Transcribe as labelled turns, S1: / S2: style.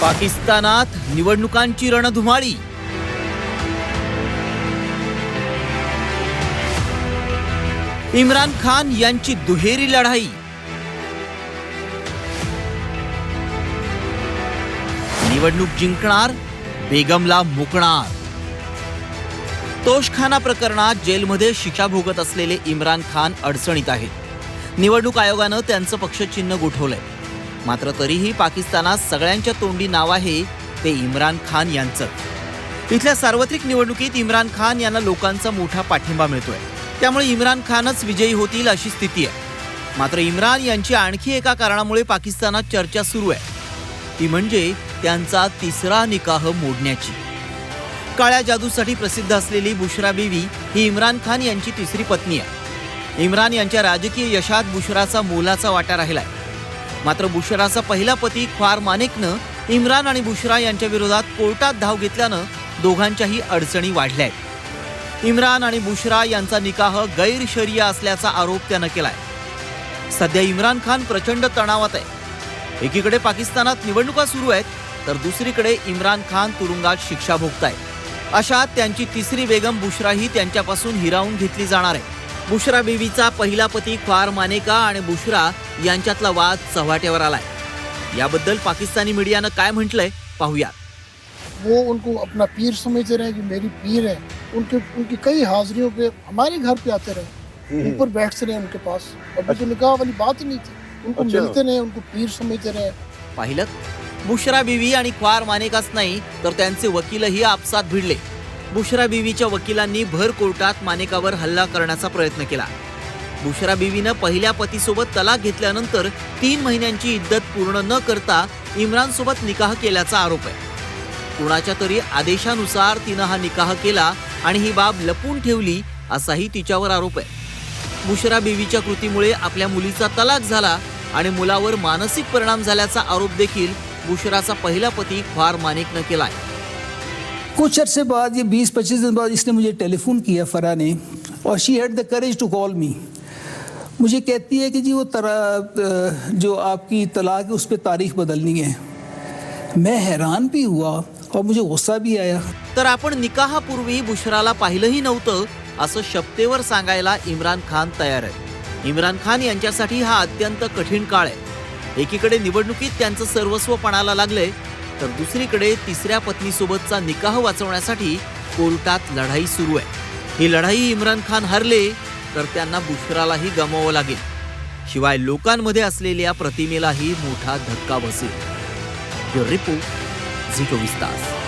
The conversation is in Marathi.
S1: पाकिस्तानात निवडणुकांची रणधुमाळी. इम्रान खान यांची दुहेरी लढाई. निवडणूक जिंकणार, बेगमला मुकणार. तोशखाना प्रकरणात जेलमध्ये शिक्षा भोगत असलेले इम्रान खान अडचणीत आहेत. निवडणूक आयोगानं त्यांचं पक्षचिन्ह गोठवलंय. मात्र तरीही पाकिस्तानात सगळ्यांच्या तोंडी नाव आहे ते इम्रान खान यांचं. इथल्या सार्वत्रिक निवडणुकीत इम्रान खान यांना लोकांचा मोठा पाठिंबा मिळतोय. त्यामुळे इम्रान खानच विजयी होतील अशी स्थिती आहे. मात्र इम्रान यांची आणखी एका कारणामुळे पाकिस्तानात चर्चा सुरू आहे. ती म्हणजे त्यांचा तिसरा निकाह मोडण्याची. काळ्या जादूसाठी प्रसिद्ध असलेली बुशरा बीवी ही इम्रान खान यांची तिसरी पत्नी आहे. इम्रान यांच्या राजकीय यशात बुशराचा मोलाचा वाटा राहिलाय. मात्र बुशराचा पहिला पती ख्वार मानेकनं इम्रान आणि बुशरा यांच्या विरोधात कोर्टात धाव घेतल्यानं दोघांच्याही अडचणी वाढल्या आहेत. इम्रान आणि बुशरा यांचा निकाह गैरशरिया असल्याचा आरोप त्यानं केलाय. सध्या इम्रान खान प्रचंड तणावात आहे. एकीकडे पाकिस्तानात निवडणुका सुरू आहेत, तर दुसरीकडे इम्रान खान तुरुंगात शिक्षा भोगतायत. अशात त्यांची तिसरी बेगम बुशराही त्यांच्यापासून हिरावून घेतली जाणार आहे. बुशरा बीवीचा पहिला पती ख्वार मानेका आणि बुशरा यांच्यातला वाद चव्हाट्यावर आलाय. याबद्दल पाकिस्तानी मीडियानं काय म्हटलंय पाहूया.
S2: वो उनको अपना पीर समझते रहे कि मेरी पीर है. उनकी कई हाजिरियों पे हमारे घर पे आते रहे, ऊपर बैठते रहे उनके पास. अभी तो निकाह वाली बात ही नहीं थी. उनको मिलते रहे, उनको पीर समझते रहे.
S1: पाहिलं, बुशरा बीवी आणि ख्वार मानेकाच नाही तर त्यांचे वकीलही आपसात भिडले. बुशरा बीवीच्या वकिलांनी भर कोर्टात मानेकावर हल्ला करण्याचा प्रयत्न केला. बुशरा बीवीनं पहिल्या पतीसोबत तलाक घेतल्यानंतर 3 महिन्यांची इद्दत पूर्ण न करता इम्रान सोबत निकाह केल्याचा आरोप आहे. कुणाच्या तरी आदेशानुसार तिनं हा निकाह केला आणि ही बाब लपून ठेवली असाही तिच्यावर आरोप आहे. बुशरा बीवीच्या कृतीमुळे आपल्या मुलीचा तलाक झाला आणि मुलावर मानसिक परिणाम झाल्याचा आरोप देखील बुशराचा पहिला पती ख्वार मानेकनं केलाय.
S3: कुछ अरसे बाद, ये 20-25 दिन बाद, इसने मुझे टेलीफोन किया फरा ने, और she had the courage to call me. मुझे कहती है कि जी वो जो आपकी तलाक है उस पर तारीख बदलनी है. मैं हैरान भी हुआ और मुझे गुस्सा भी आया.
S1: तर आपण निकाहापूर्वी बुशराला पाहिलंही नव्हतं असं शपथेवर सांगायला इम्रान खान तयार आहे. इम्रान खान यांच्यासाठी हा अत्यंत कठीण काळ आहे. एकीकडे निवडणुकीत त्यांचं सर्वस्व पणाला लागलंय, तर दुसरीकडे तिसऱ्या पत्नीसोबतचा निकाह वाचवण्यासाठी कोर्टात लढाई सुरू आहे. ही लढाई इम्रान खान हरले तर त्यांना बुशरालाही गमावं लागेल. शिवाय लोकांमध्ये असलेल्या प्रतिमेलाही मोठा धक्का बसेल. रिपोर्ट झी 24 तास.